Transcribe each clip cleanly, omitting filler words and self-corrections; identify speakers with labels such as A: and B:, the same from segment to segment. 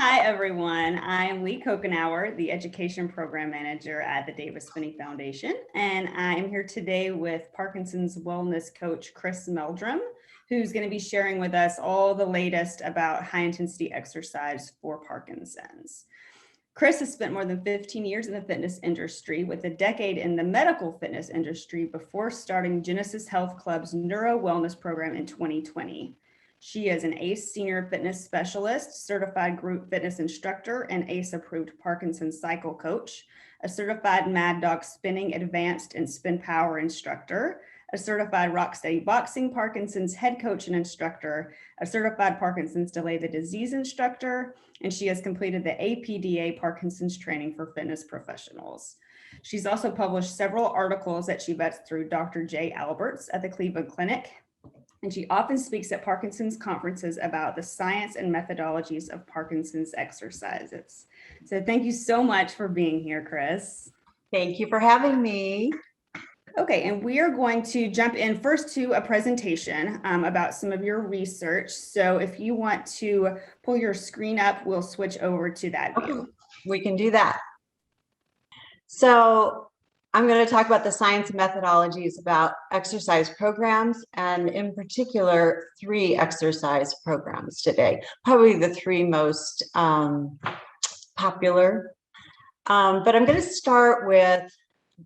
A: Hi, everyone. I'm Lee Kokenauer, the Education Program Manager at the Davis Phinney Foundation, and I am here today with Parkinson's Wellness Coach, Kristine Meldrum, who's going to be sharing with us all the latest about high-intensity exercise for Parkinson's. Chris has spent more than 15 years in the fitness industry, with a decade in the medical fitness industry before starting Genesis Health Club's Neuro Wellness program in 2020. She is an ACE Senior Fitness Specialist, Certified Group Fitness Instructor, and ACE-approved Parkinson Cycle Coach, a Certified Mad Dog Spinning Advanced and Spin Power Instructor, a Certified Rocksteady Boxing Parkinson's Head Coach and Instructor, a Certified Parkinson's Delay the Disease Instructor, and she has completed the APDA Parkinson's Training for Fitness Professionals. She's also published several articles that she vets through Dr. Jay Alberts at the Cleveland Clinic, and she often speaks at Parkinson's conferences about the science and methodologies of Parkinson's exercises. So thank you so much for being here, Chris.
B: Thank you for having me.
A: Okay, and we are going to jump in first to a presentation about some of your research. So if you want to pull your screen up, we'll switch over to that view.
B: Okay, we can do that. So I'm going to talk about the science and methodologies about exercise programs, and in particular, 3 exercise programs today, probably the 3 most popular. But I'm going to start with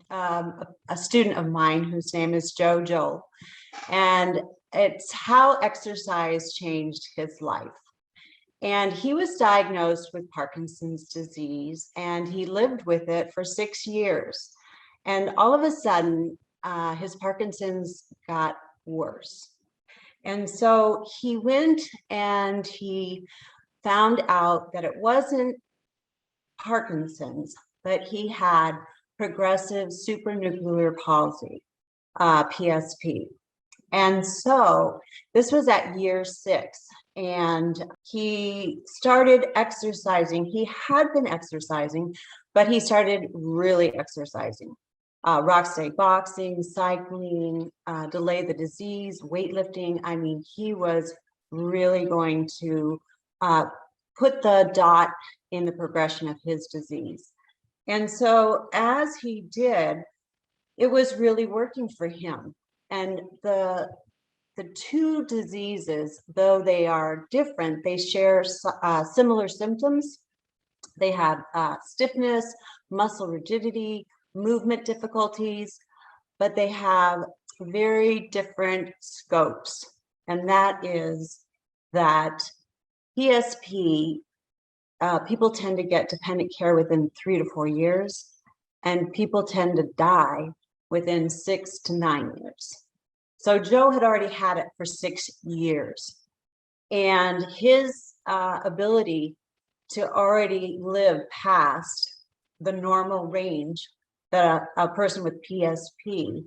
B: a student of mine whose name is Joel, and it's how exercise changed his life. And he was diagnosed with Parkinson's disease, and he lived with it for 6 years. And all of a sudden, his Parkinson's got worse. And so he went and he found out that it wasn't Parkinson's, but he had progressive supranuclear palsy, PSP. And so this was at year 6, and he started exercising. He had been exercising, but he started really exercising. Rocksteady boxing, cycling, delay the disease, weightlifting. I mean, he was really going to put the dot in the progression of his disease. And so as he did, it was really working for him. And the 2 diseases, though they are different, they share similar symptoms. They have stiffness, muscle rigidity, movement difficulties, but they have very different scopes. And that is that PSP, people tend to get dependent care within 3 to 4 years, and people tend to die within 6 to 9 years. So Joe had already had it for 6 years, and his ability to already live past the normal range that a person with PSP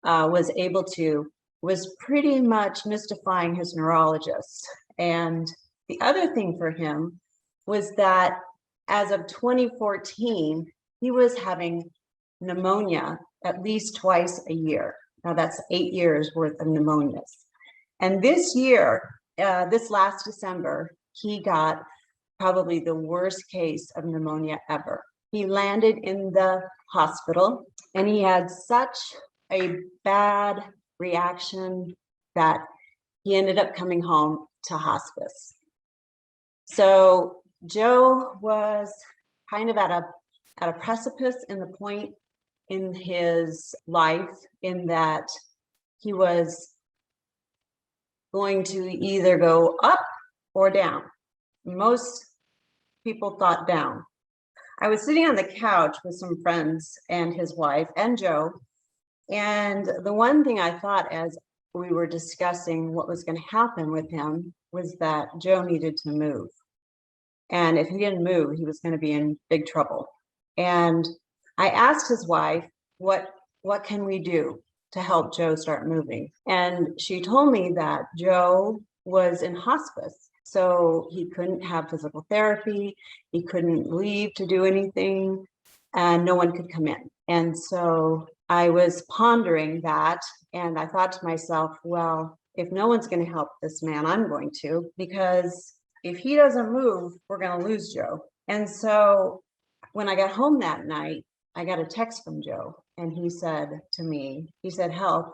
B: was able to was pretty much mystifying his neurologists. And the other thing for him was that as of 2014, he was having pneumonia at least twice a year. Now that's 8 years worth of pneumonias. And this year, this last December, he got probably the worst case of pneumonia ever. He landed in the hospital, and he had such a bad reaction that he ended up coming home to hospice. So Joe was kind of at a precipice in the point in his life in that he was going to either go up or down. Most people thought down. I was sitting on the couch with some friends and his wife and Joe, and the one thing I thought as we were discussing what was going to happen with him was that Joe needed to move. And if he didn't move, he was going to be in big trouble. And I asked his wife, what can we do to help Joe start moving? And she told me that Joe was in hospice, so he couldn't have physical therapy, he couldn't leave to do anything, and no one could come in. And so I was pondering that, and I thought to myself, well, if no one's going to help this man, I'm going to, because if he doesn't move, we're going to lose Joe. And so when I got home that night, I got a text from Joe, and he said to me, he said, help,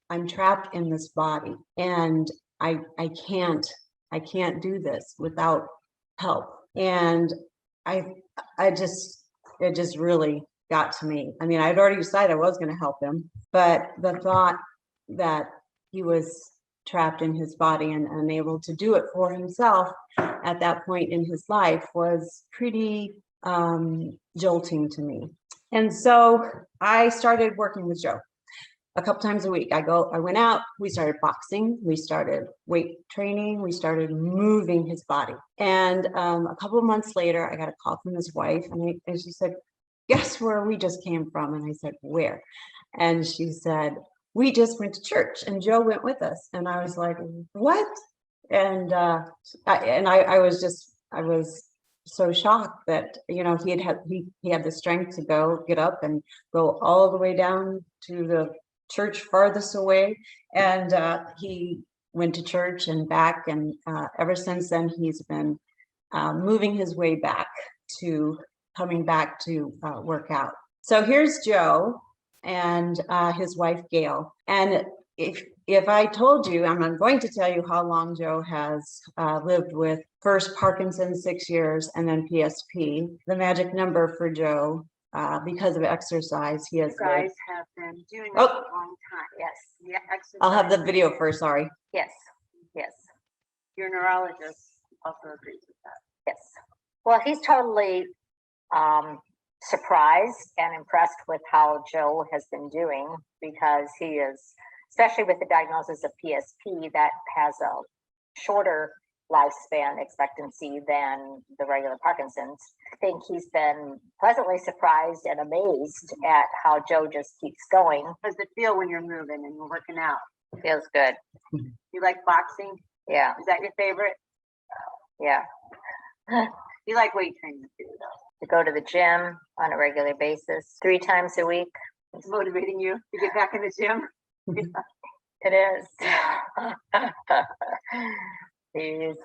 B: I'm trapped in this body, and I can't do this without help. And it just really got to me. I mean, I'd already decided I was going to help him, but the thought that he was trapped in his body and unable to do it for himself at that point in his life was pretty jolting to me. And so I started working with Joe a couple times a week. I went out, we started boxing, we started weight training, we started moving his body. And a couple of months later, I got a call from his wife, and she said, guess where we just came from? And I said, where? And she said, we just went to church and Joe went with us. And I was like, what? And I was so shocked that, you know, he had the strength to get up and go all the way down to the church farthest away. And he went to church and back. And ever since then, he's been moving his way back to coming back to work out. So here's Joe and his wife, Gail. And if I told you, I'm going to tell you how long Joe has lived with first Parkinson, 6 years, and then PSP. The magic number for Joe, because of exercise, he has.
C: You guys have been doing this a long time. Yes. Yeah, exercise.
B: I'll have the video first. Sorry.
C: Yes. Yes. Your neurologist also agrees with that. Yes. Well, he's totally surprised and impressed with how Joe has been doing, because he is, especially with the diagnosis of PSP, that has a shorter lifespan expectancy than the regular Parkinson's. I think he's been pleasantly surprised and amazed at how Joe just keeps going. How does it feel when you're moving and you're working out? It feels good. You like boxing? Yeah. Is that your favorite? Yeah. You like weight training too, though? To go to the gym on a regular basis 3 times a week. It's motivating you to get back in the gym. It is. He's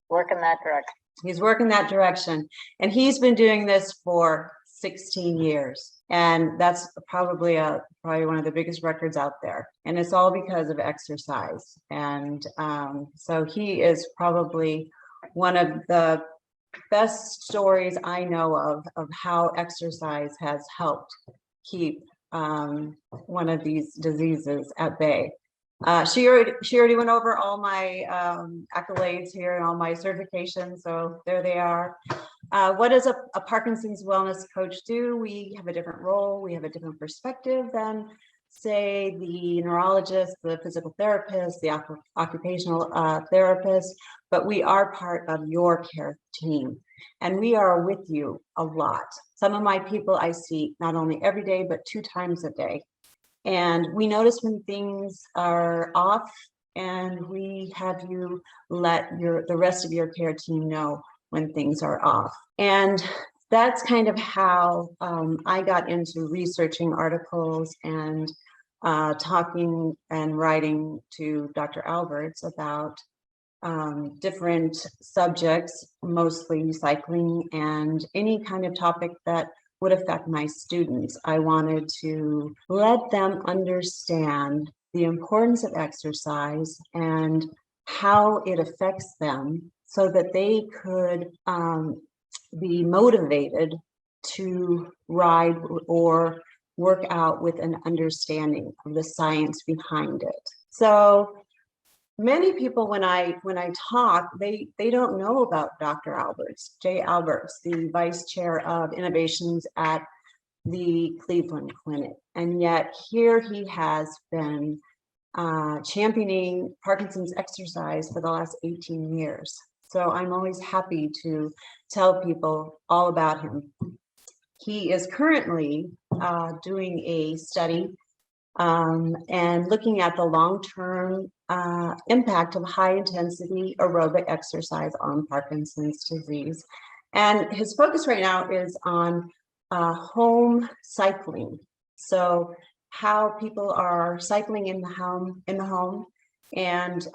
C: working that direction.
B: He's working that direction. And he's been doing this for 16 years. And that's probably one of the biggest records out there. And it's all because of exercise. And so he is probably one of the best stories I know of how exercise has helped keep one of these diseases at bay. She already went over all my accolades here and all my certifications, so there they are. What does a Parkinson's wellness coach do? We have a different role. We have a different perspective than, say, the neurologist, the physical therapist, the occupational therapist, but we are part of your care team, and we are with you a lot. Some of my people I see not only every day, but 2 times a day. And we notice when things are off, and we have you let the rest of your care team know when things are off. And that's kind of how I got into researching articles and talking and writing to Dr. Alberts about different subjects, mostly cycling and any kind of topic that would affect my students. I wanted to let them understand the importance of exercise and how it affects them, so that they could be motivated to ride or work out with an understanding of the science behind it. So many people, when I talk, they don't know about Dr. Alberts, Jay Alberts, the vice chair of innovations at the Cleveland Clinic. And yet here he has been championing Parkinson's exercise for the last 18 years. So I'm always happy to tell people all about him. He is currently doing a study and looking at the long-term impact of high-intensity aerobic exercise on Parkinson's disease. And his focus right now is on home cycling. So how people are cycling in the home And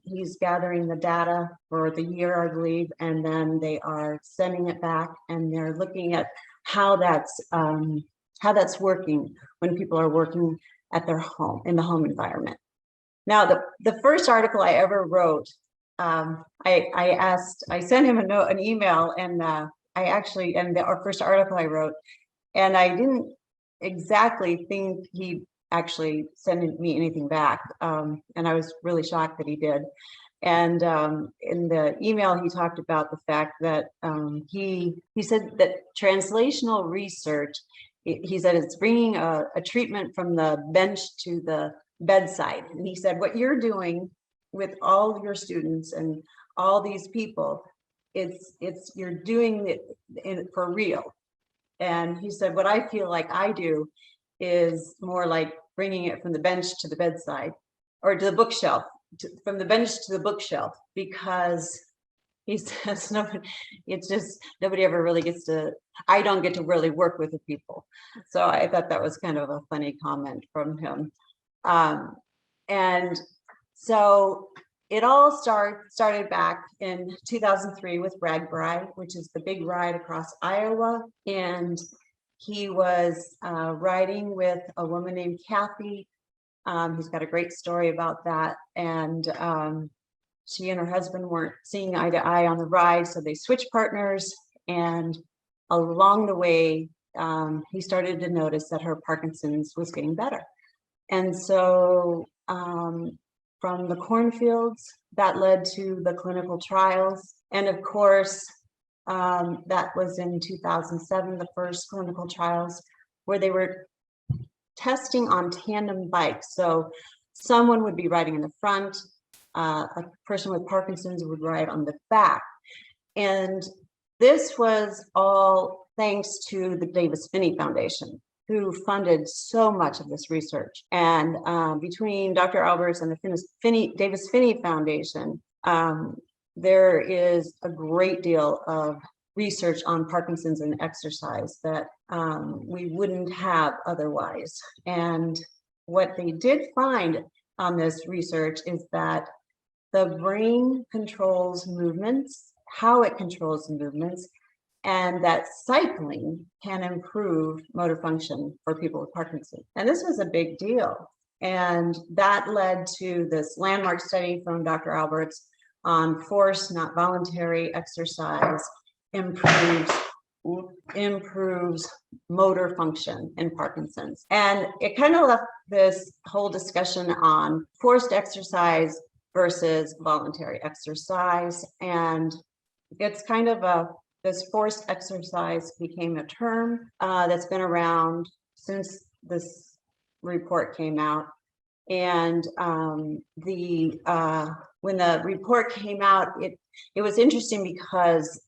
B: he's gathering the data for the year, I believe, and then they are sending it back, and they're looking at how that's working when people are working at their home, in the home environment. Now, the first article I ever wrote, I sent him an email, and our first article I wrote, and I didn't exactly think he'd actually send me anything back. And I was really shocked that he did. And in the email, he talked about the fact that he said that translational research, he said it's bringing a treatment from the bench to the bedside. And he said, what you're doing with all your students and all these people, you're doing it for real. And he said, what I feel like I do is more like bringing it from the bench to the bedside, or to the bookshelf, from the bench to the bookshelf, because he says, nobody ever really gets to, I don't get to really work with the people. So I thought that was kind of a funny comment from him. And so it all started back in 2003 with RAGBRAI, which is the big ride across Iowa. And he was riding with a woman named Kathy. He's got a great story about that. And she and her husband weren't seeing eye to eye on the ride, so they switched partners. And along the way, he started to notice that her Parkinson's was getting better. And so from the cornfields, that led to the clinical trials. And of course, that was in 2007, the first clinical trials, where they were testing on tandem bikes. So someone would be riding in the front, a person with Parkinson's would ride on the back. And this was all thanks to the Davis-Phinney Foundation, who funded so much of this research. And between Dr. Alberts and the Davis-Phinney Foundation, there is a great deal of research on Parkinson's and exercise that we wouldn't have otherwise. And what they did find on this research is that the brain controls movements, how it controls movements, and that cycling can improve motor function for people with Parkinson's. And this was a big deal. And that led to this landmark study from Dr. Alberts on forced, not voluntary exercise improves motor function in Parkinson's. And it kind of left this whole discussion on forced exercise versus voluntary exercise. And it's kind of this forced exercise became a term that's been around since this report came out. And when the report came out, it was interesting because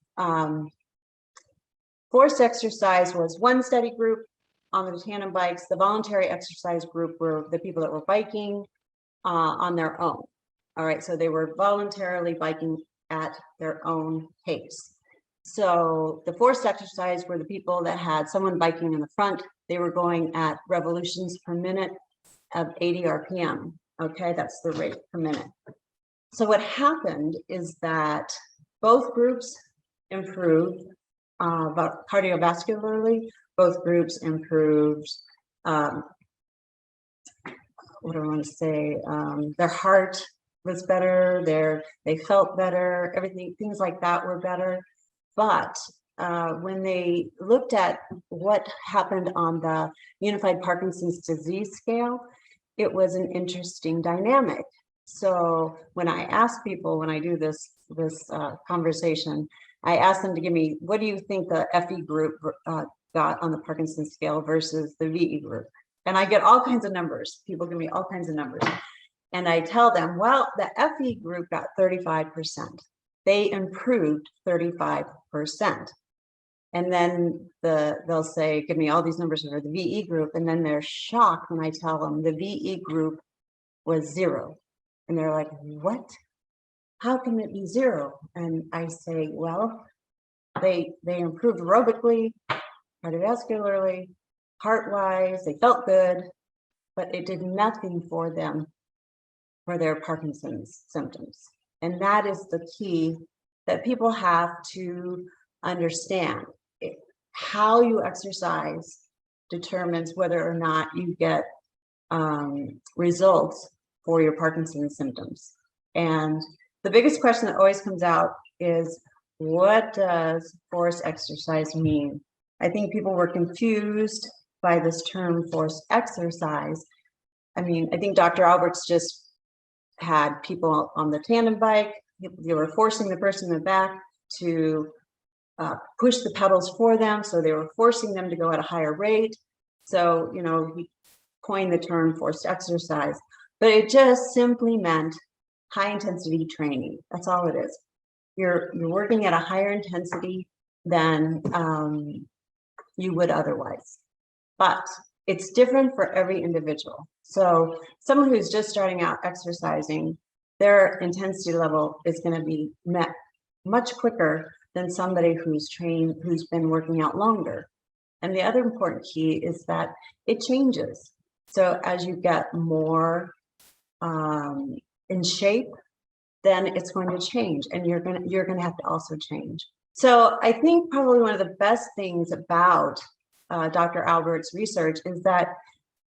B: forced exercise was one study group on the tandem bikes. The voluntary exercise group were the people that were biking on their own. All right, so they were voluntarily biking at their own pace. So the forced exercise were the people that had someone biking in the front. They were going at revolutions per minute of 80 RPM. Okay, that's the rate per minute. So what happened is that both groups improved cardiovascularly. Both groups improved, what do I want to say? Their heart was better. They felt better. Everything, things like that were better. But when they looked at what happened on the Unified Parkinson's Disease Scale, it was an interesting dynamic. So when I ask people, when I do this conversation, I ask them to give me, what do you think the FE group got on the Parkinson scale versus the VE group? And I get all kinds of numbers. People give me all kinds of numbers. And I tell them, well, the FE group got 35%. They improved 35%. And then they'll say, give me all these numbers for the VE group. And then they're shocked when I tell them the VE group was 0. And they're like, what? How can it be 0? And I say, well, they improved aerobically, cardiovascularly, heart-wise, they felt good, but it did nothing for them for their Parkinson's symptoms. And that is the key that people have to understand. How you exercise determines whether or not you get results for your Parkinson's symptoms. And the biggest question that always comes out is, what does forced exercise mean? I think people were confused by this term forced exercise. I mean, I think Dr. Alberts just had people on the tandem bike. They were forcing the person in the back to push the pedals for them. So they were forcing them to go at a higher rate. So, you know, he coined the term forced exercise, but it just simply meant high intensity training. That's all it is. You're working at a higher intensity than you would otherwise. But it's different for every individual. So someone who's just starting out exercising, their intensity level is going to be met much quicker than somebody who's trained, who's been working out longer. And the other important key is that it changes. So as you get more in shape, then it's going to change, and you're going to have to also change. So I think probably one of the best things about Dr. Albert's research is that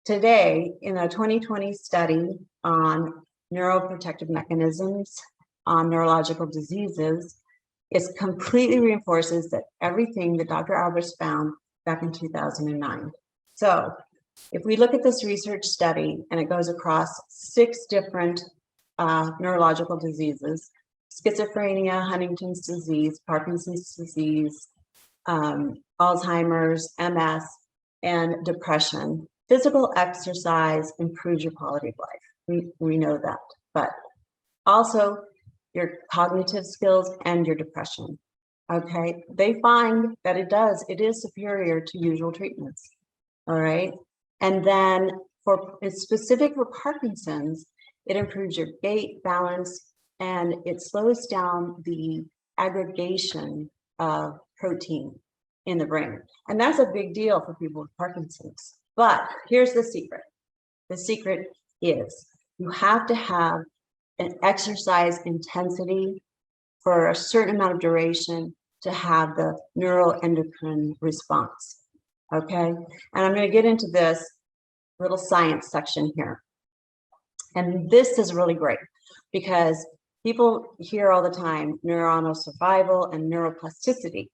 B: today, in a 2020 study on neuroprotective mechanisms on neurological diseases, it completely reinforces that everything that Dr. Alberts found back in 2009. So if we look at this research study, and it goes across 6 different neurological diseases: schizophrenia, Huntington's disease, Parkinson's disease, Alzheimer's, MS, and depression. Physical exercise improves your quality of life. We know that, but also your cognitive skills and your depression. Okay, they find that it is superior to usual treatments. All right, and then it's specific for Parkinson's, it improves your gait, balance, and it slows down the aggregation of protein in the brain. And that's a big deal for people with Parkinson's. But here's the secret. The secret is you have to have an exercise intensity for a certain amount of duration to have the neuroendocrine response. Okay, and I'm going to get into this little science section here. And this is really great because people hear all the time neuronal survival and neuroplasticity,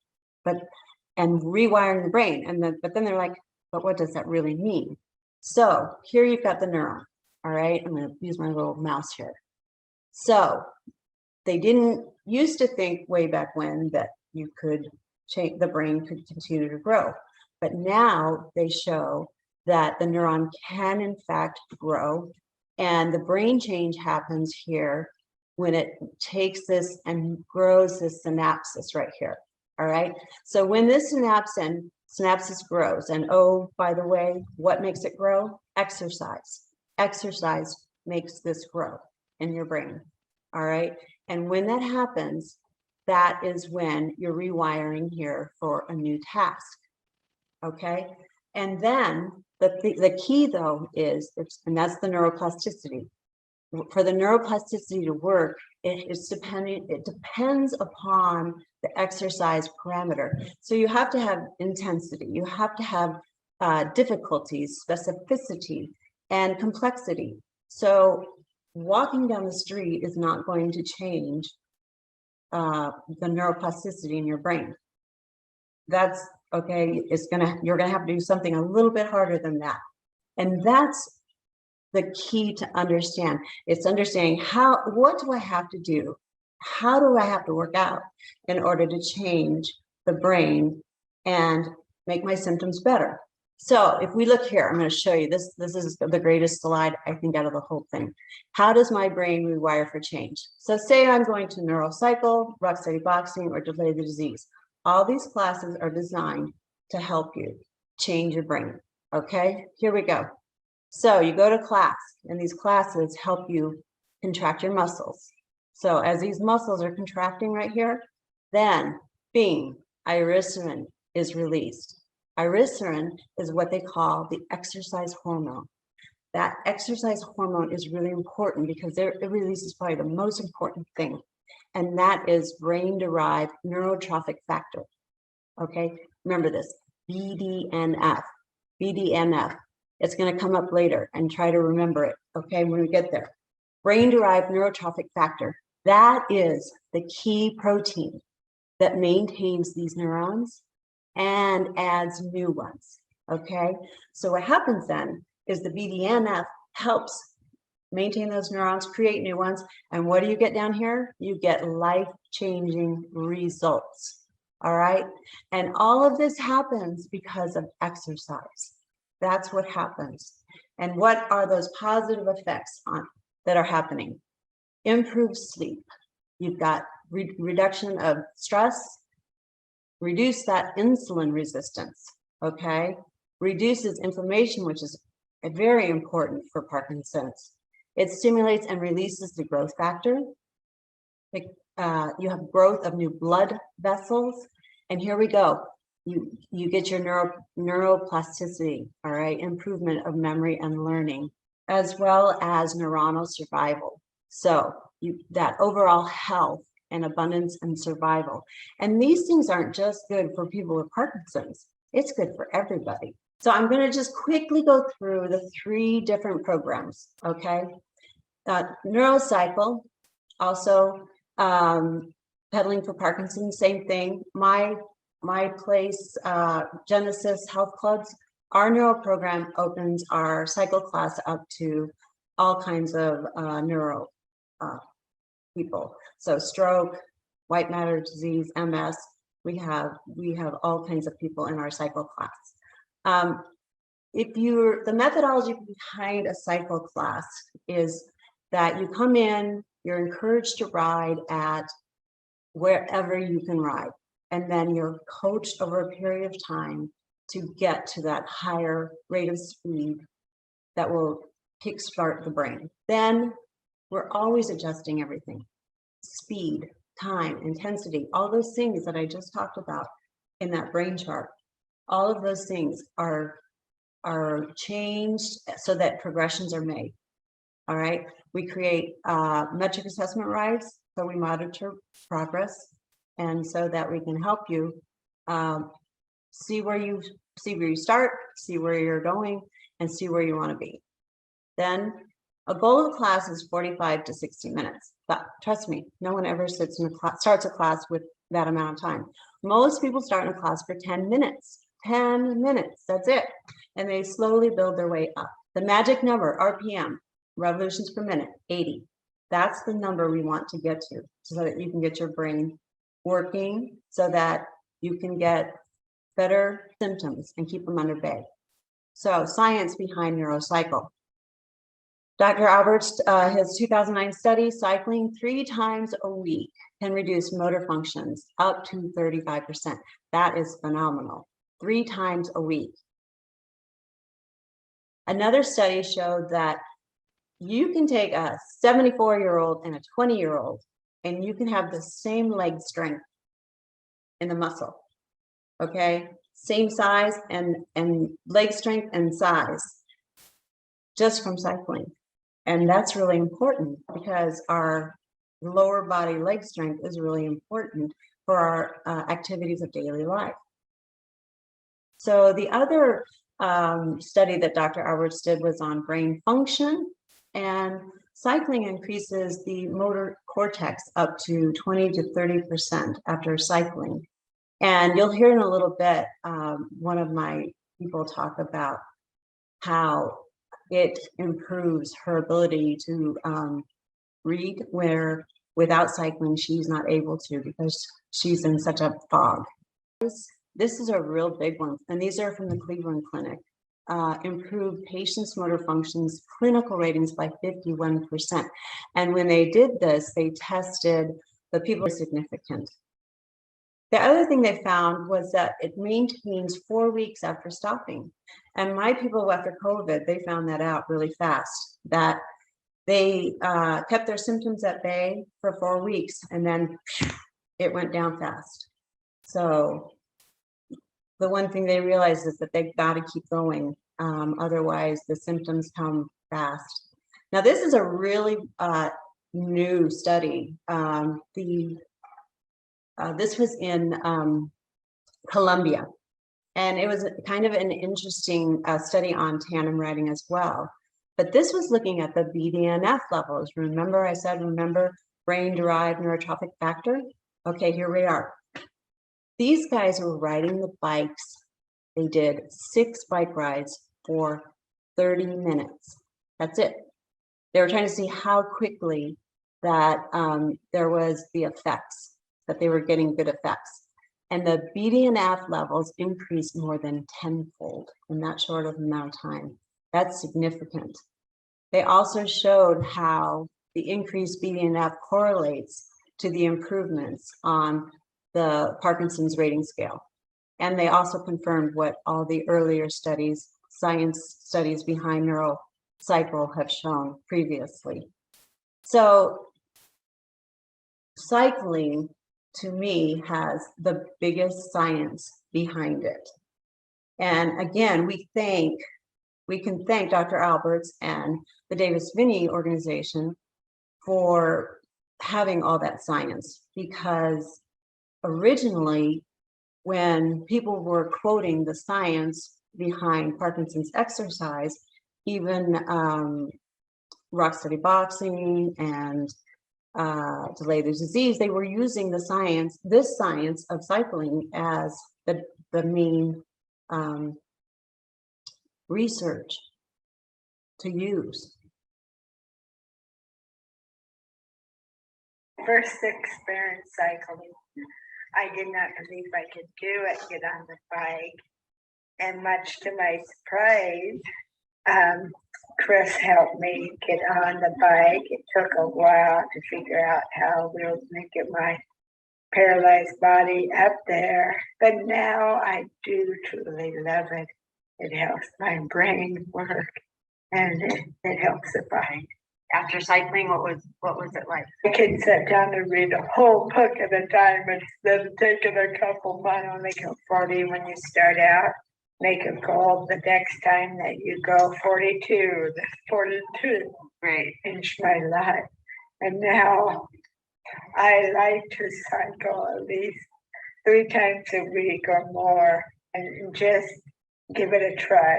B: and rewiring the brain. But then they're like, but what does that really mean? So here you've got the neuron. All right, I'm going to use my little mouse here. So they didn't used to think way back when that you could change, the brain could continue to grow. But now they show that the neuron can in fact grow, and the brain change happens here when it takes this and grows this synapses right here. All right, so when this synapses grows, and oh, by the way, what makes it grow? Exercise. Exercise makes this grow in your brain. All right, and when that happens, that is when you're rewiring here for a new task. Okay, and then the key though is, and that's the neuroplasticity. For the neuroplasticity to work, it depends upon the exercise parameter. So you have to have intensity, you have to have difficulties, specificity, and complexity. So walking down the street is not going to change the neuroplasticity in your brain. That's okay. You're gonna have to do something a little bit harder than that, and that's the key to understand. It's understanding what do I have to do? How do I have to work out in order to change the brain and make my symptoms better? So if we look here, I'm going to show you this. This is the greatest slide, I think, out of the whole thing. How does my brain rewire for change? So say I'm going to Neuro Cycle, Rock Steady Boxing, or Delay the Disease. All these classes are designed to help you change your brain. Okay, here we go. So you go to class, and these classes help you contract your muscles. So as these muscles are contracting right here, then bing, iricerin is released. Iricerin is what they call the exercise hormone. that exercise hormone is really important because it releases probably the most important thing, and that is brain-derived neurotrophic factor. Okay, remember this, BDNF, BDNF. It's going to come up later, and try to remember it, okay, when we get there. Brain-derived neurotrophic factor, that is the key protein that maintains these neurons and adds new ones, okay? So what happens then is the BDNF helps maintain those neurons, create new ones, and what do you get down here? You get life-changing results, all right? And all of this happens because of exercise. That's what happens. And what are those positive effects that are happening? Improved sleep. You've got reduction of stress, reduce that insulin resistance, okay? Reduces inflammation, which is very important for Parkinson's. It stimulates and releases the growth factor. You have growth of new blood vessels. And here we go. You get your neuroplasticity, all right? Improvement of memory and learning, as well as neuronal survival. So that overall health and abundance and survival. And these things aren't just good for people with Parkinson's. It's good for everybody. So I'm going to just quickly go through the 3 different programs, okay? Neuro Cycle, also pedaling for Parkinson's, same thing. My place, Genesis Health Clubs, our neuro program opens our cycle class up to all kinds of neuro people. So stroke, white matter disease, MS, we have all kinds of people in our cycle class. The methodology behind a cycle class is that you come in, you're encouraged to ride at wherever you can ride. And then you're coached over a period of time to get to that higher rate of speed that will kickstart the brain. Then we're always adjusting everything. Speed, time, intensity, all those things that I just talked about in that brain chart. All of those things are changed so that progressions are made. All right. We create metric assessment rides, so we monitor progress. And so that we can help you see where you start, see where you're going, and see where you want to be. Then a goal of the class is 45 to 60 minutes. But trust me, no one ever sits in a class, starts a class with that amount of time. Most people start in a class for 10 minutes. 10 minutes, that's it. And they slowly build their way up. The magic number, RPM, revolutions per minute, 80. That's the number we want to get to so that you can get your brain working so that you can get better symptoms and keep them under bay. So science behind Neuro Cycle. Dr. Albert's, his 2009 study, cycling 3 times a week can reduce motor functions up to 35%. That is phenomenal. 3 times a week. Another study showed that you can take a 74-year-old and a 20-year-old and you can have the same leg strength in the muscle, okay? Same size and leg strength and size just from cycling. And that's really important because our lower body leg strength is really important for our activities of daily life. So the other study that Dr. Alberts did was on brain function, and cycling increases the motor cortex up to 20 to 30% after cycling. And you'll hear in a little bit, one of my people talk about how it improves her ability to read, where without cycling, she's not able to because she's in such a fog. This is a real big one, and these are from the Cleveland Clinic. Improved patients' motor functions, clinical ratings by 51%. And when they did this, they tested the people significant. The other thing they found was that it maintains 4 weeks after stopping. And my people after COVID, they found that out really fast, that they kept their symptoms at bay for 4 weeks, and then it went down fast. So the one thing they realized is that they've got to keep going. Otherwise, the symptoms come fast. Now, this is a really new study. This was in Colombia, and it was kind of an interesting study on tandem riding as well. But this was looking at the BDNF levels. Remember brain-derived neurotrophic factor? Okay, here we are. These guys were riding the bikes. They did 6 bike rides for 30 minutes. That's it. They were trying to see how quickly that there was the effects, that they were getting good effects. And the BDNF levels increased more than tenfold in that short of amount of time. That's significant. They also showed how the increased BDNF correlates to the improvements on the Parkinson's rating scale. And they also confirmed what all the earlier studies, science studies behind Neuro Cycle have shown previously. So cycling, to me, has the biggest science behind it. And again, we can thank Dr. Alberts and the Davis-Phinney organization for having all that science, because originally, when people were quoting the science behind Parkinson's exercise, even rock steady boxing and delay the disease, they were using this science of cycling as the main research to use.
D: First experience cycling, I did not believe I could do it, get on the bike. And much to my surprise, Chris helped me get on the bike. It took a while to figure out how we were going to get my paralyzed body up there. But now I do truly love it. It helps my brain work, and it helps the body.
E: After cycling, what was it like?
D: I can sit down and read a whole book at a time instead of taking a couple months. Only go 40 when you start out. Make a goal the next time that you go 42. That's 42.
E: Great.
D: Changed my life. And now I like to cycle at least 3 times a week or more and just give it a try.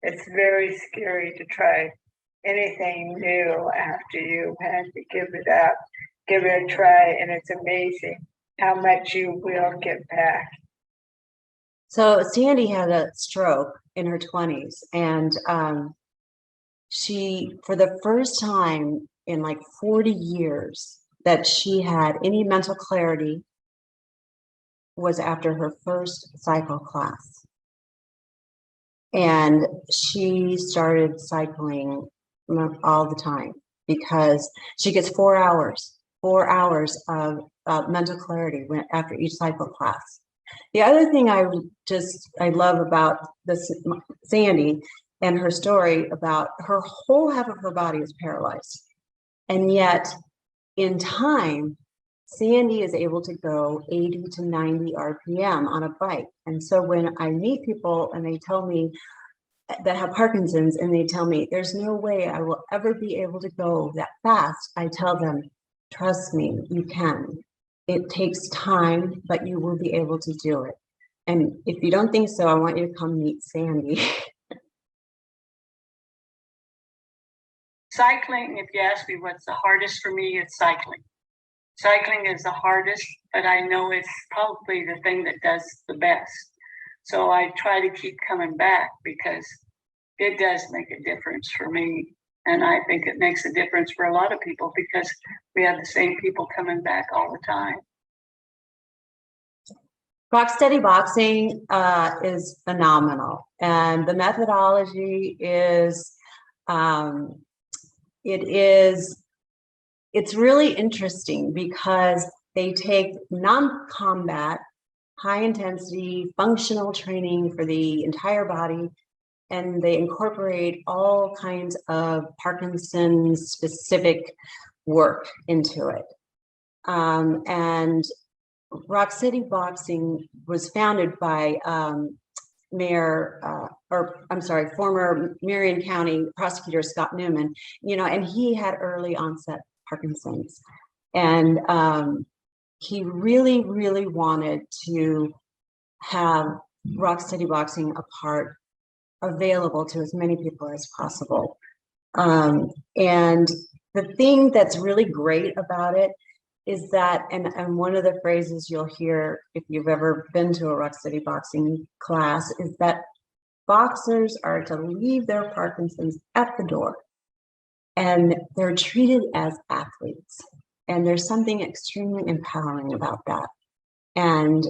D: It's very scary to try anything new after you had to give it up, give it a try, and it's amazing how much you will get back.
B: So Sandy had a stroke in her 20s, and she, for the first time in like 40 years that she had any mental clarity, was after her first cycle class. And she started cycling all the time because she gets 4 hours of mental clarity after each cycle class. The other thing I love about this Sandy and her story about her whole half of her body is paralyzed, and yet in time Sandy is able to go 80 to 90 RPM on a bike. And so when I meet people and they tell me that have Parkinson's and they tell me there's no way I will ever be able to go that fast, I tell them, trust me, you can. It takes time, but you will be able to do it. And if you don't think so, I want you to come meet Sandy.
F: Cycling, if you ask me what's the hardest for me, it's cycling. Cycling is the hardest, but I know it's probably the thing that does the best. So I try to keep coming back because it does make a difference for me. And I think it makes a difference for a lot of people because we have the same people coming back all the time.
B: Rock steady boxing is phenomenal. And the methodology is, it's really interesting because they take non-combat, high intensity, functional training for the entire body, and they incorporate all kinds of Parkinson's specific work into it. And Rock City Boxing was founded by Mayor or I'm sorry, former Marion County prosecutor Scott Newman, and he had early onset Parkinson's. And he really, really wanted to have rock steady boxing a part available to as many people as possible. And the thing that's really great about it is that, and one of the phrases you'll hear if you've ever been to a rock steady boxing class, is that boxers are to leave their Parkinson's at the door, and they're treated as athletes. And there's something extremely empowering about that. And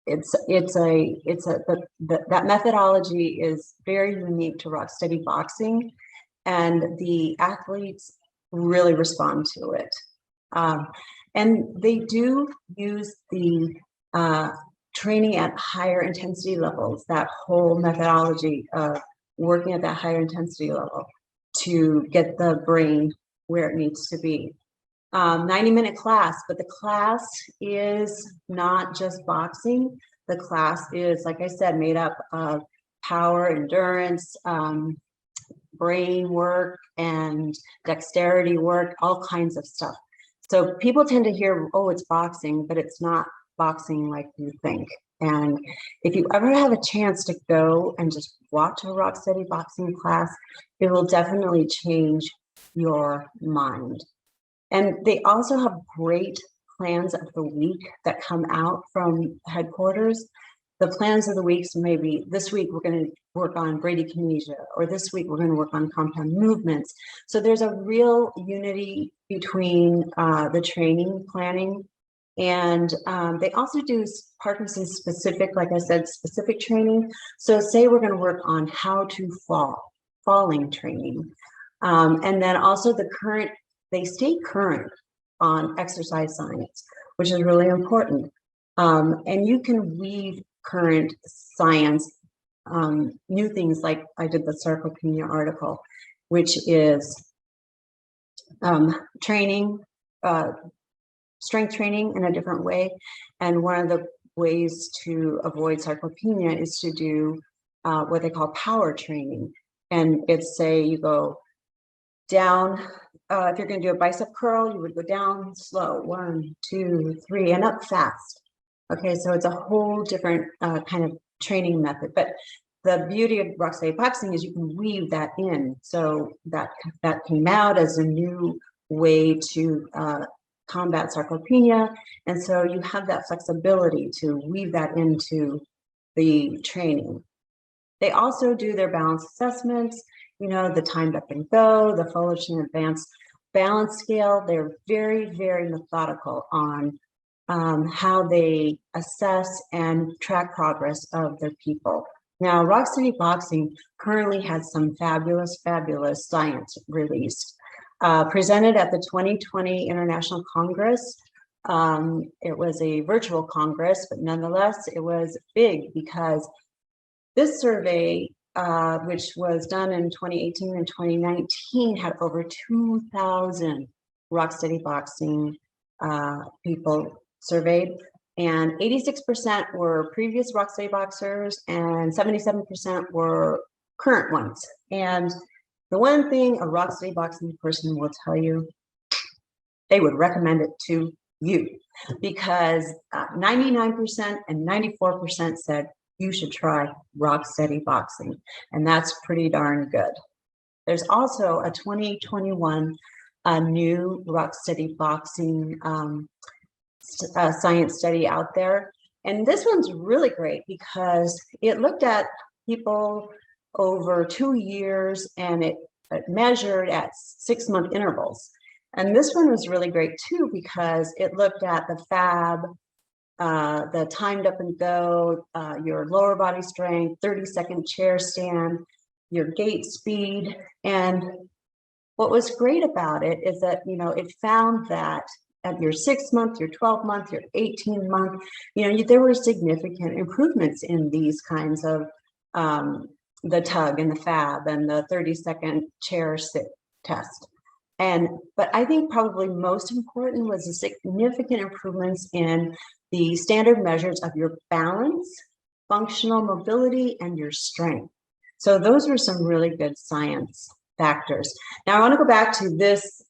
B: that methodology is very unique to rock steady boxing, and the athletes really respond to it. And they do use the training at higher intensity levels, that whole methodology of working at that higher intensity level to get the brain where it needs to be. 90-minute class, but the class is not just boxing. The class is, like I said, made up of power, endurance, brain work, and dexterity work, all kinds of stuff. So people tend to hear, oh, it's boxing, but it's not boxing like you think. And if you ever have a chance to go and just watch a rock steady boxing class, it will definitely change your mind. And they also have great plans of the week that come out from headquarters. The plans of the weeks, maybe this week we're going to work on bradykinesia, or this week we're going to work on compound movements. So there's a real unity between the training planning, and they also do Parkinson's specific, like I said, specific training. So say we're going to work on how to falling training. And then also they stay current on exercise science, which is really important. And you can weave current science, new things like I did the sarcopenia article, which is training, strength training in a different way. And one of the ways to avoid sarcopenia is to do what they call power training. And it's, say you go down, if you're going to do a bicep curl, you would go down slow, 1, 2, 3, and up fast. Okay, so it's a whole different kind of training method. But the beauty of rock steady boxing is you can weave that in. So that came out as a new way to combat sarcopenia. And so you have that flexibility to weave that into the training. They also do their balance assessments, the timed up and go, the Fullerton Advanced Balance Scale. They're very, very methodical on how they assess and track progress of their people. Now, rock steady boxing currently has some fabulous, fabulous science released. Presented at the 2020 International Congress. It was a virtual Congress, but nonetheless, it was big because this survey, which was done in 2018 and 2019, had over 2,000 rock steady boxing people surveyed, and 86% were previous rock steady boxers and 77% were current ones. And the one thing a rock steady boxing person will tell you, they would recommend it to you, because 99% and 94% said you should try rock steady boxing, and that's pretty darn good. There's also a 2021 new rock steady boxing science study out there, and this one's really great because it looked at people over 2 years, and it measured at 6-month intervals. And this one was really great too because it looked at the FAB, the timed up and go, your lower body strength, 30-second chair stand, your gait speed. And what was great about it is that, it found that at your 6-month, your 12-month, your 18-month, there were significant improvements in these kinds of the tug and the FAB and the 30-second chair sit test. But I think probably most important was the significant improvements in the standard measures of your balance functional mobility, and your strength. So those were some really good science factors. Now I want to go back to this.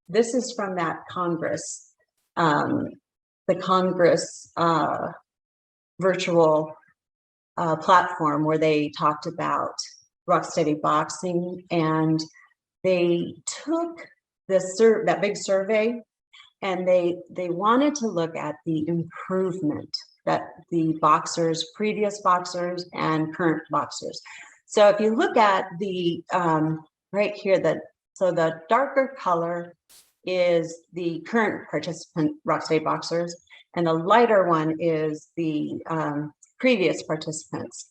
B: This is from that Congress, the Congress virtual platform where they talked about Rocksteady boxing, and they took that big survey, and they wanted to look at the improvement that the boxers, previous boxers and current boxers. So if you look at the right here, so the darker color is the current participant Rocksteady boxers, and the lighter one is the previous participants.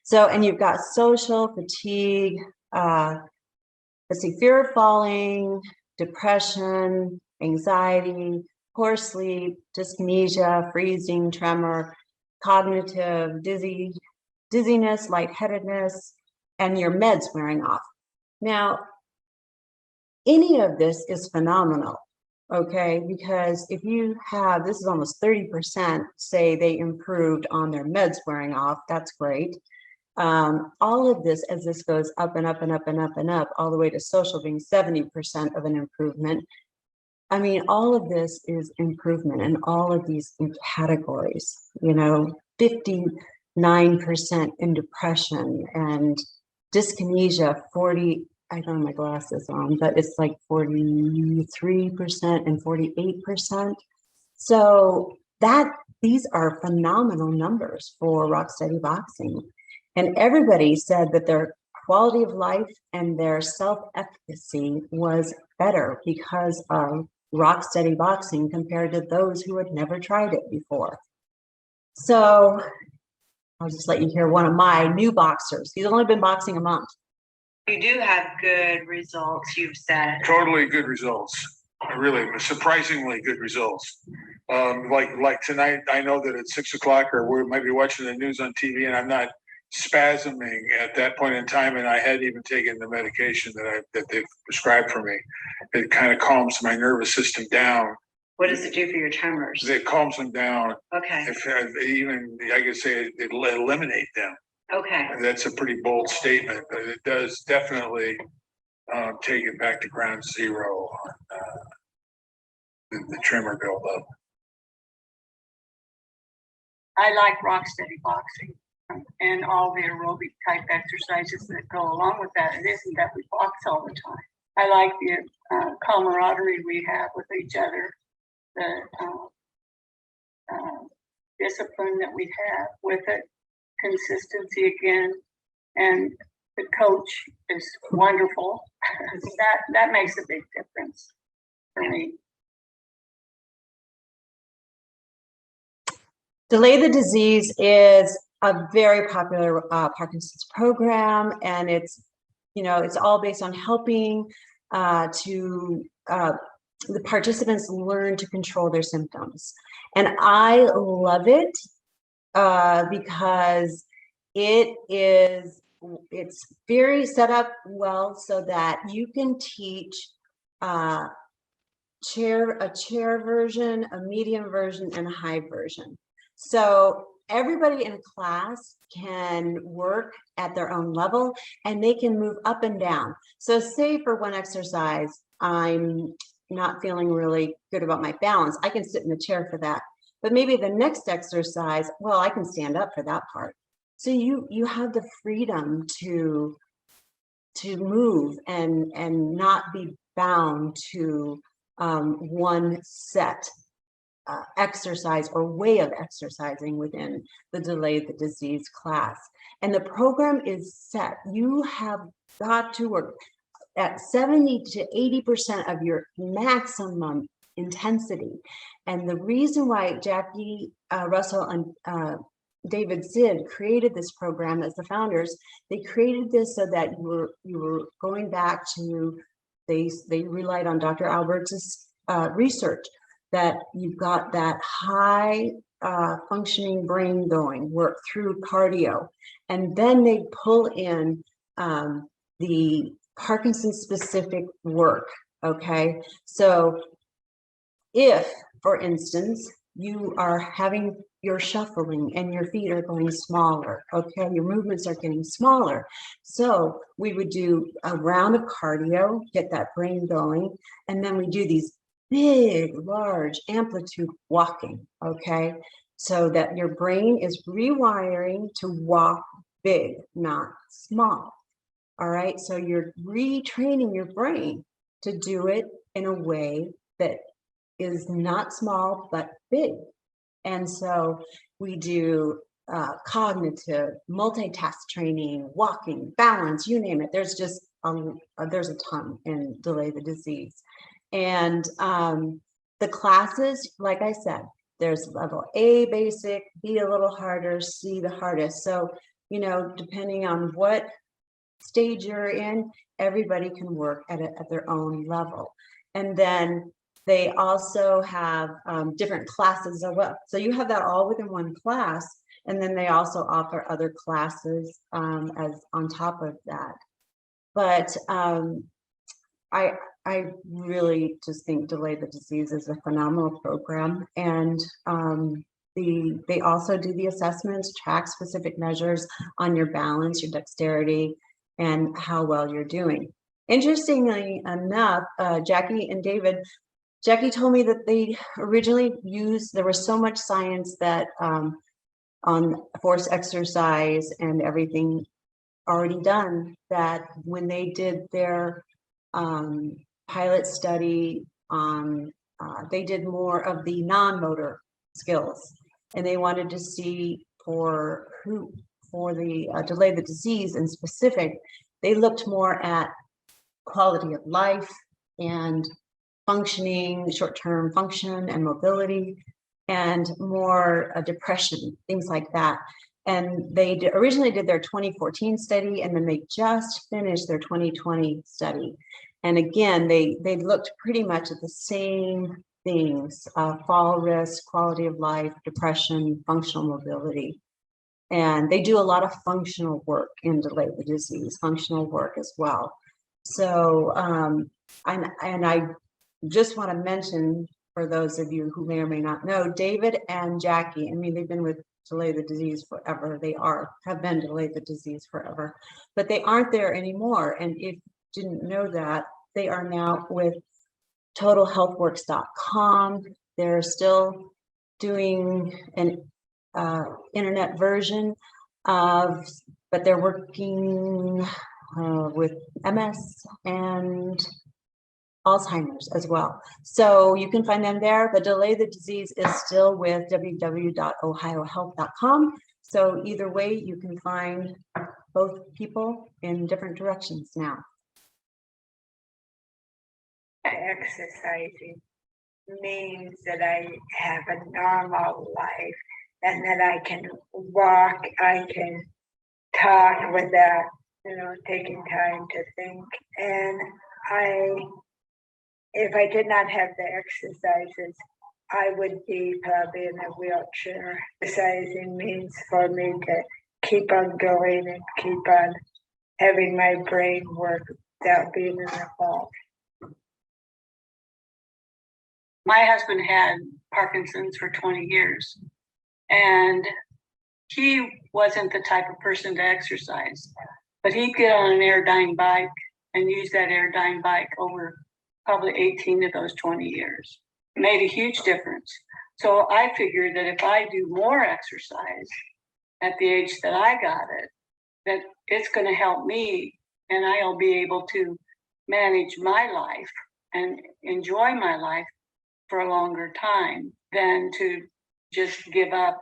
B: So, and you've got social, fatigue, let's see, fear of falling, depression, anxiety, poor sleep, dyskinesia, freezing, tremor, cognitive, dizziness, lightheadedness, and your meds wearing off. Now, any of this is phenomenal, okay? Because if you have, this is almost 30% say they improved on their meds wearing off, that's great. All of this, as this goes up and up and up and up and up, all the way to social being 70% of an improvement. I mean, all of this is improvement in all of these categories, you know, 59% in depression and dyskinesia, 40, I don't have my glasses on, but it's like 43% and 48%. So these are phenomenal numbers for Rocksteady boxing. And everybody said that their quality of life and their self-efficacy was better because of Rocksteady boxing compared to those who had never tried it before. So I'll just let you hear one of my new boxers. He's only been boxing a month.
E: You do have good results, you've said.
G: Totally good results. Really surprisingly good results. Like tonight, I know that at 6 o'clock, or we might be watching the news on TV, and I'm not spasming at that point in time, and I hadn't even taken the medication that they've prescribed for me. It kind of calms my nervous system down.
E: What does it do for your tremors?
G: It calms them down.
E: Okay.
G: Even I could say it eliminate them.
E: Okay.
G: That's a pretty bold statement, but it does definitely take it back to ground zero on the tremor buildup.
F: I like Rocksteady boxing and all the aerobic type exercises that go along with that. It isn't that we box all the time. I like the camaraderie we have with each other, the discipline that we have with it, consistency again, and the coach is wonderful. that makes a big difference for me.
B: Delay the Disease is a very popular Parkinson's program, and it's, you know, it's all based on helping the participants learn to control their symptoms. And I love it because it's very set up well so that you can teach a chair version, a medium version, and a high version. So everybody in class can work at their own level, and they can move up and down. So say for one exercise, I'm not feeling really good about my balance, I can sit in the chair for that. But maybe the next exercise, well, I can stand up for that part. So you have the freedom to move and not be bound to one set exercise or way of exercising within the Delay the Disease class. And the program is set. You have got to work at 70 to 80% of your maximum intensity. And the reason why Jackie Russell and David Zid created this program as the founders, they created this so that you were going back to, they relied on Dr. Albert's research, that you've got that high functioning brain going, work through cardio, and then they pull in the Parkinson's specific work, okay? So if, for instance, you're you're shuffling and your feet are going smaller. Okay, your movements are getting smaller. So we would do a round of cardio, get that brain going, and then we do these big, large amplitude walking. Okay, so that your brain is rewiring to walk big, not small. All right, so you're retraining your brain to do it in a way that is not small, but big. And so we do cognitive, multitask training, walking, balance, you name it. There's just, there's a ton in Delay the Disease. And the classes, like I said, there's level A basic, B a little harder, C the hardest. So, you know, depending on what stage you're in, everybody can work at their own level. And then they also have different classes as well. So you have that all within one class, and then they also offer other classes as on top of that. But I really just think Delay the Disease is a phenomenal program, and they also do the assessments, track specific measures on your balance, your dexterity, and how well you're doing. Interestingly enough, Jackie and David, Jackie told me that they originally used, there was so much science that on force exercise and everything already done, that when they did their pilot study on, they did more of the non-motor skills, and they wanted to see for the Delay the Disease in specific, they looked more at quality of life and functioning, short-term function and mobility, and more depression, things like that. And they originally did their 2014 study, and then they just finished their 2020 study. And again, they looked pretty much at the same things: fall risk, quality of life, depression, functional mobility. And they do a lot of functional work in Delay the Disease, functional work as well. So, and I just want to mention, for those of you who may or may not know, David and Jackie, I mean, they've been with Delay the Disease forever. They have been Delay the Disease forever, but they aren't there anymore. And if you didn't know that, they are now with totalhealthworks.com. They're still doing an internet version of, but they're working with MS and Alzheimer's as well. So you can find them there, but Delay the Disease is still with www.ohiohealth.com. So either way, you can find both people in different directions now.
D: Exercising means that I have a normal life and that I can walk, I can talk without, taking time to think. And if I did not have the exercises, I would be probably in a wheelchair. Exercising means for me to keep on going and keep on having my brain work without being in the hole.
F: My husband had Parkinson's for 20 years, and he wasn't the type of person to exercise, but he'd get on an airdyne bike and use that airdyne bike over probably 18 of those 20 years. It made a huge difference. So I figured that if I do more exercise at the age that I got it, that it's going to help me, and I'll be able to manage my life and enjoy my life for a longer time than to just give up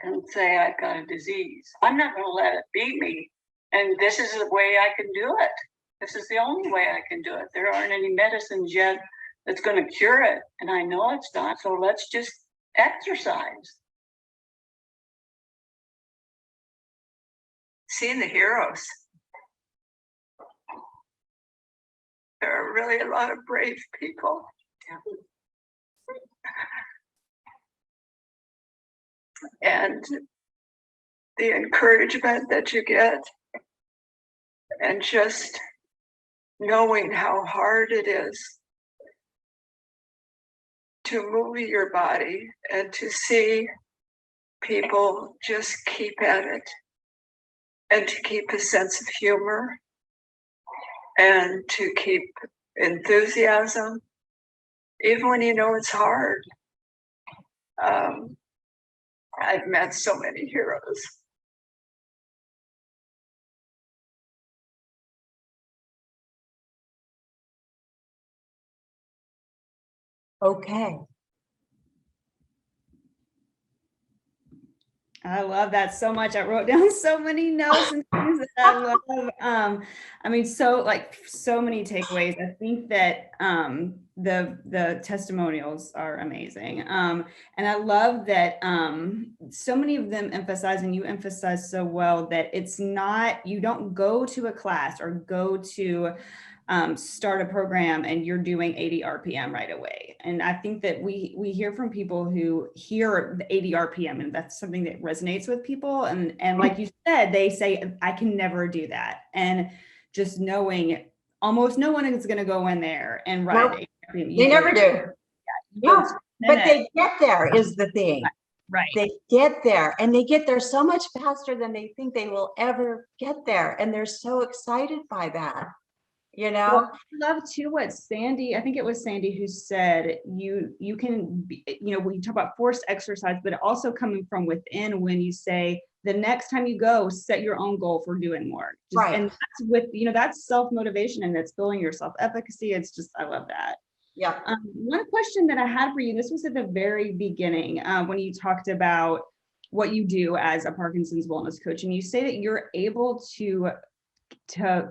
F: and say I've got a disease. I'm not going to let it beat me, and this is the way I can do it. This is the only way I can do it. There aren't any medicines yet that's going to cure it, and I know it's not, so let's just exercise.
E: Seeing the heroes. There are really a lot of brave people. And the encouragement that you get, and just knowing how hard it is to move your body and to see
D: people just keep at it, and to keep a sense of humor, and to keep enthusiasm, even when you know it's hard. I've met so many heroes.
B: Okay.
A: I love that so much. I wrote down so many notes and things that I love. I mean, so many takeaways. I think that the testimonials are amazing. And I love that so many of them emphasize, and you emphasize so well, that it's not, you don't go to a class or go to start a program and you're doing 80 RPM right away. And I think that we hear from people who hear the 80 RPM, and that's something that resonates with people. And like you said, they say, I can never do that. And just knowing almost no one is going to go in there and ride
B: Nope.
A: 80 RPM.
B: They never do. No, but they get there is the thing.
A: Right.
B: They get there, and they get there so much faster than they think they will ever get there. And they're so excited by that. You know,
A: well, I love too what Sandy, I think it was Sandy who said, you can be, when you talk about forced exercise, but also coming from within, when you say the next time you go, set your own goal for doing more.
B: Right.
A: And that's with, that's self-motivation, and that's building your self-efficacy. It's just, I love that.
B: yeah.
A: One question that I had for you, this was at the very beginning, when you talked about what you do as a Parkinson's wellness coach, and you say that you're able to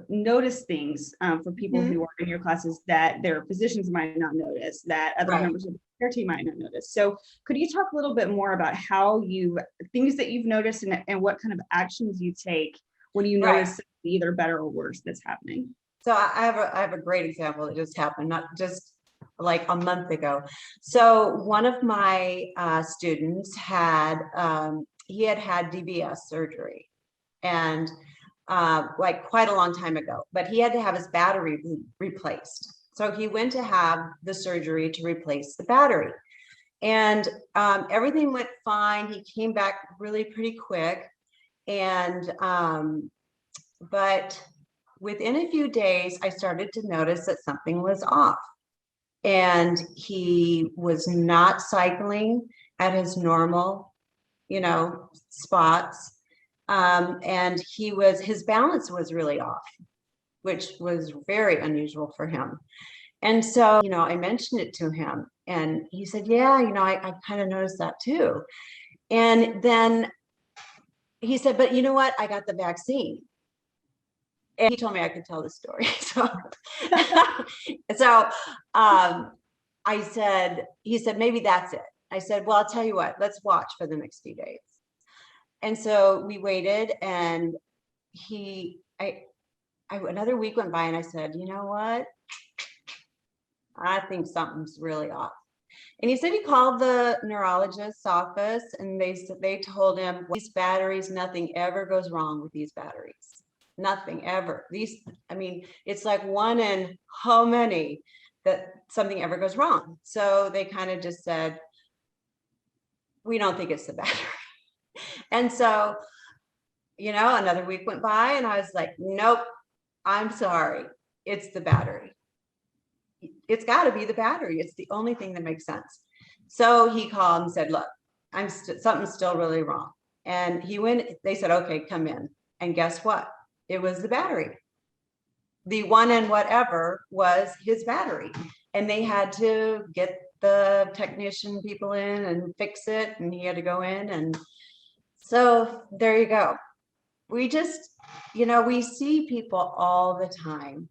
A: notice things for people who are in your classes that their physicians might not notice, that other members of the care team might not notice. So could you talk a little bit more about how things that you've noticed, and what kind of actions you take when you notice either better or worse that's happening?
B: So I have a great example that just happened, not just like a month ago. So one of my students had had DBS surgery, and like quite a long time ago, but he had to have his battery replaced. So he went to have the surgery to replace the battery, and everything went fine. He came back really pretty quick, and but within a few days, I started to notice that something was off, and he was not cycling at his normal, spots. And his balance was really off, which was very unusual for him. And so, I mentioned it to him, and he said, yeah, I kind of noticed that too. And then he said, but you know what? I got the vaccine. And he told me I could tell the story. He said, maybe that's it. I said, well, I'll tell you what, let's watch for the next few days. And so we waited, and another week went by, and I said, you know what? I think something's really off. And he said he called the neurologist's office, and they told him, these batteries, nothing ever goes wrong with these batteries. Nothing ever. It's like one in how many that something ever goes wrong. So they kind of just said, we don't think it's the battery. And so, another week went by, and I was like, nope, I'm sorry. It's the battery. It's got to be the battery. It's the only thing that makes sense. So he called and said, look, something's still really wrong. And he went, they said, okay, come in. And guess what? It was the battery. The one and whatever was his battery. And they had to get the technician people in and fix it. And he had to go in. And so there you go. We just, we see people all the time.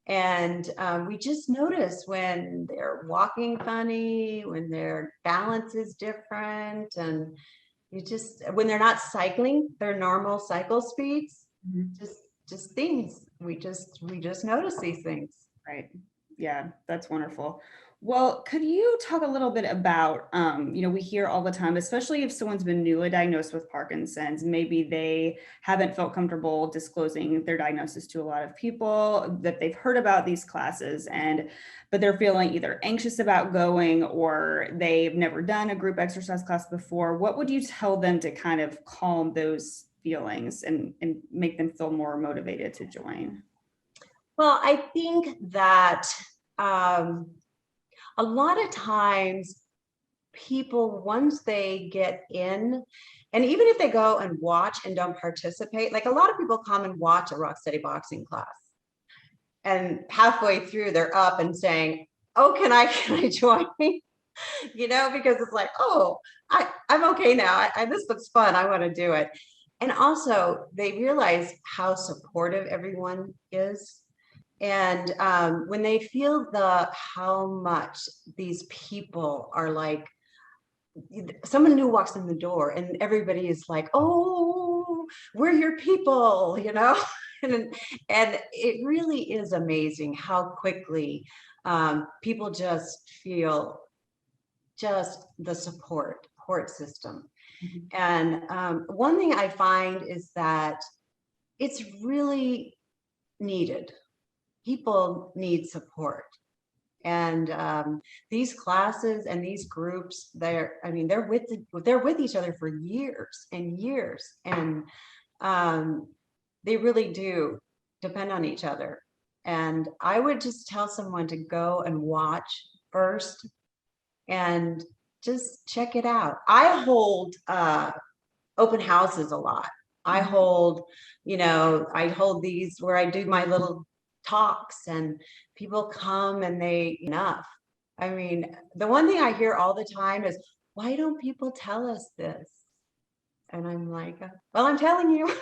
B: And we just notice when they're walking funny, when their balance is different, and when they're not cycling their normal cycle speeds, just things. We just notice these things.
A: Right. Yeah, that's wonderful. Well, could you talk a little bit about, we hear all the time, especially if someone's been newly diagnosed with Parkinson's, maybe they haven't felt comfortable disclosing their diagnosis to a lot of people, that they've heard about these classes, but they're feeling either anxious about going or they've never done a group exercise class before. What would you tell them to kind of calm those feelings and make them feel more motivated to join?
B: Well, I think that a lot of times people, once they get in, and even if they go and watch and don't participate, like a lot of people come and watch a Rock Steady boxing class, and halfway through they're up and saying, oh, can I join? Because it's like, oh, I'm okay now. This looks fun. I want to do it. And also they realize how supportive everyone is. And when they feel how much these people are like, someone new walks in the door and everybody is like, oh, we're your people, and it really is amazing how quickly people just feel just the support system.
A: Mhm.
B: And one thing I find is that it's really needed. People need support. And these classes and these groups, they're with each other for years and years. And they really do depend on each other. And I would just tell someone to go and watch first and just check it out. I hold open houses a lot. I hold these where I do my little talks and people come and enough. I mean, the one thing I hear all the time is, why don't people tell us this? And I'm like, well, I'm telling you.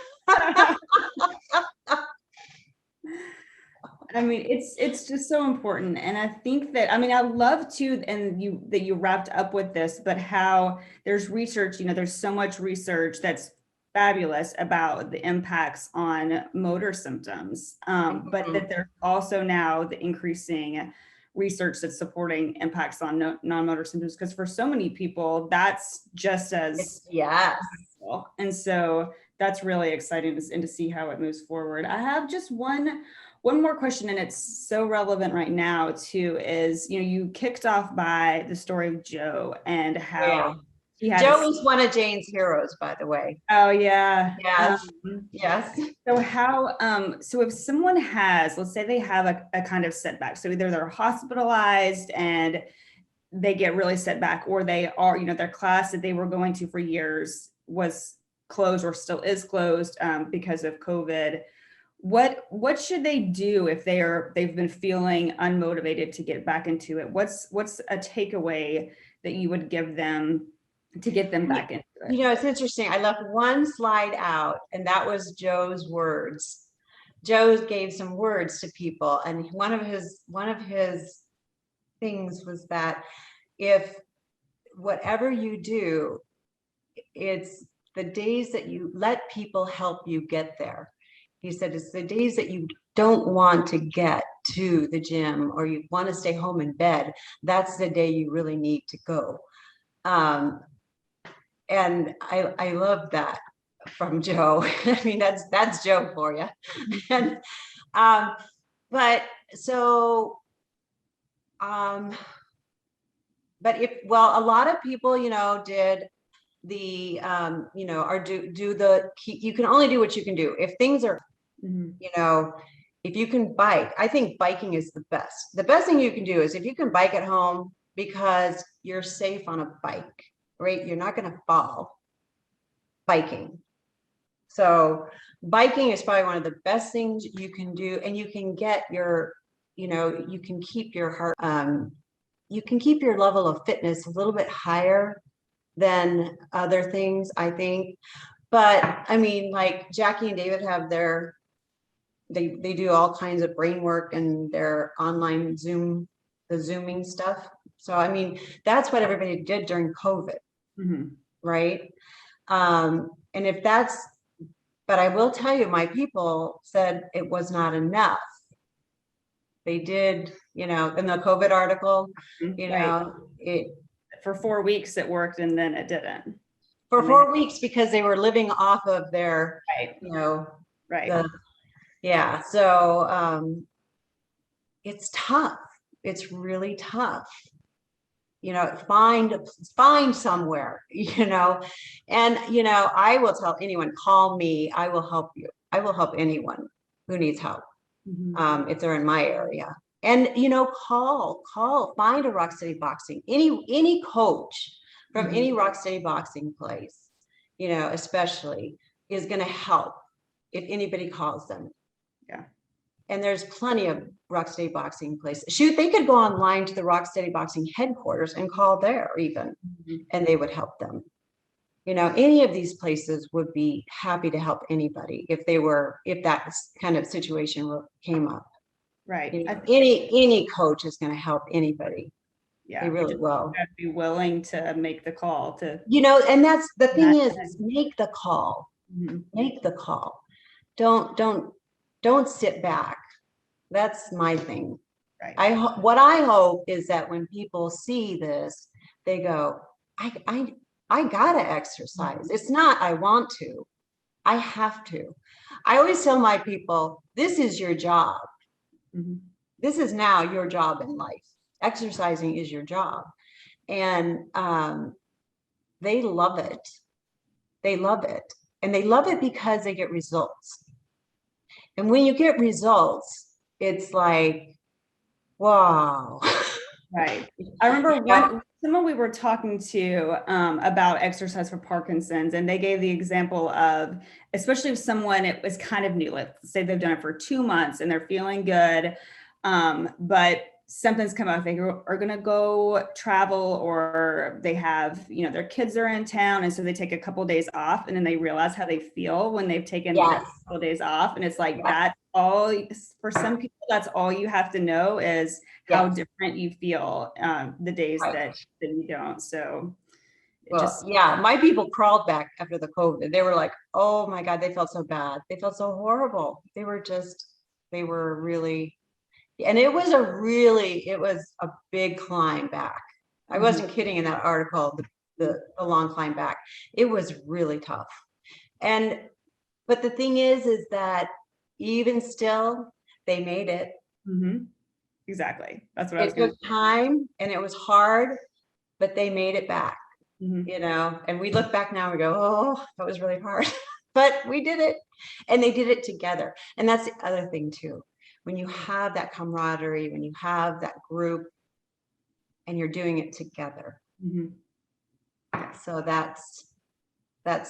A: I mean, it's just so important. And I think that, I love too, and that you wrapped up with this, but how there's research, there's so much research that's fabulous about the impacts on motor symptoms. But that there's also now the increasing research that's supporting impacts on non-motor symptoms, because for so many people, that's just as
B: Yes.
A: impactful. And so that's really exciting to see how it moves forward. I have just one more question, and it's so relevant right now too, is, you kicked off by the story of Joe and how he had
B: Joe is one of Jane's heroes, by the way.
A: Oh yeah.
B: Yes. Yes.
A: So if someone has, let's say they have a kind of setback, so either they're hospitalized and they get really set back, or they are, their class that they were going to for years was closed or still is closed because of COVID. What should they do if they've been feeling unmotivated to get back into it? What's a takeaway that you would give them to get them back into it?
B: It's interesting. I left one slide out, and that was Joe's words. Joe gave some words to people, and one of his things was that if whatever you do, it's the days that you let people help you get there. He said, it's the days that you don't want to get to the gym or you want to stay home in bed. That's the day you really need to go. And I love that from Joe. I mean, that's Joe for you. And but a lot of people, did the you can only do what you can do. If things are, if you can bike, I think biking is the best thing you can do is if you can bike at home, because you're safe on a bike, right? You're not going to fall biking. So biking is probably one of the best things you can do, and you can get your, you can keep your heart, you can keep your level of fitness a little bit higher than other things, I think. But I mean, like Jackie and David have they do all kinds of brain work and their online Zooming stuff. So, I mean, that's what everybody did during COVID, right? And but I will tell you, my people said it was not enough. They did, in the COVID article,
A: Right.
B: it
A: For 4 weeks it worked and then it didn't.
B: for
A: And
B: 4 weeks because they were living off of their,
A: Right. Right.
B: yeah. So it's tough. It's really tough. Find somewhere, and I will tell anyone, call me. I will help you. I will help anyone who needs help.
A: Mhm.
B: If they're in my area. And find a Rock Steady Boxing, any coach from
A: Mhm.
B: any Rock Steady Boxing place, especially is going to help if anybody calls them.
A: Yeah.
B: And there's plenty of Rock Steady Boxing places. Shoot, they could go online to the Rock Steady Boxing headquarters and call there even,
A: Mhm.
B: and they would help them. Any of these places would be happy to help anybody if that kind of situation came up.
A: Right.
B: Any coach is going to help anybody.
A: Yeah.
B: They
A: You
B: really
A: just
B: will.
A: have to be willing to make the call to.
B: And that's the thing
A: That-
B: is make the call.
A: Mhm.
B: Make the call. Don't sit back. That's my thing.
A: Right.
B: What I hope is that when people see this, they go, I gotta exercise. It's not I want to, I have to. I always tell my people, this is your job.
A: Mhm.
B: This is now your job in life. Exercising is your job. And they love it. They love it. And they love it because they get results. And when you get results, it's like, wow.
A: Right. I remember someone we were talking to about exercise for Parkinson's, and they gave the example of, especially if someone, it was kind of new, let's say they've done it for 2 months and they're feeling good, but something's come up, they are going to go travel, or they have, their kids are in town, and so they take a couple of days off, and then they realize how they feel when they've taken a couple of days off, and it's like that's all. For some people, that's all you have to know is how different you feel the days that you don't. So
B: my people crawled back after the COVID. They were like, oh my God, they felt so bad. They felt so horrible. They were really, and it was a big climb back. I wasn't kidding in that article, the long climb back. It was really tough. But the thing is that even still, they made it.
A: Mm-hmm. Exactly. That's what I was
B: going to say. It took time and it was hard, but they made it back, and we look back now and we go, oh, that was really hard, but we did it, and they did it together. And that's the other thing too. When you have that camaraderie, when you have that group and you're doing it together. So that's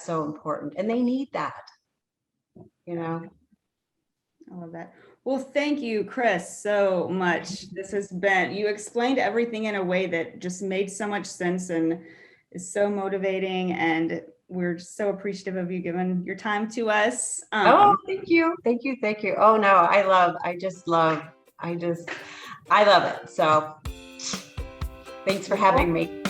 B: so important, and they need that, I
A: love that. Well, thank you, Chris, so much. This has been, you explained everything in a way that just made so much sense and is so motivating. And we're so appreciative of you giving your time to us.
B: Oh, thank you. Thank you. Thank you. Oh, no, I love it. So thanks for having me.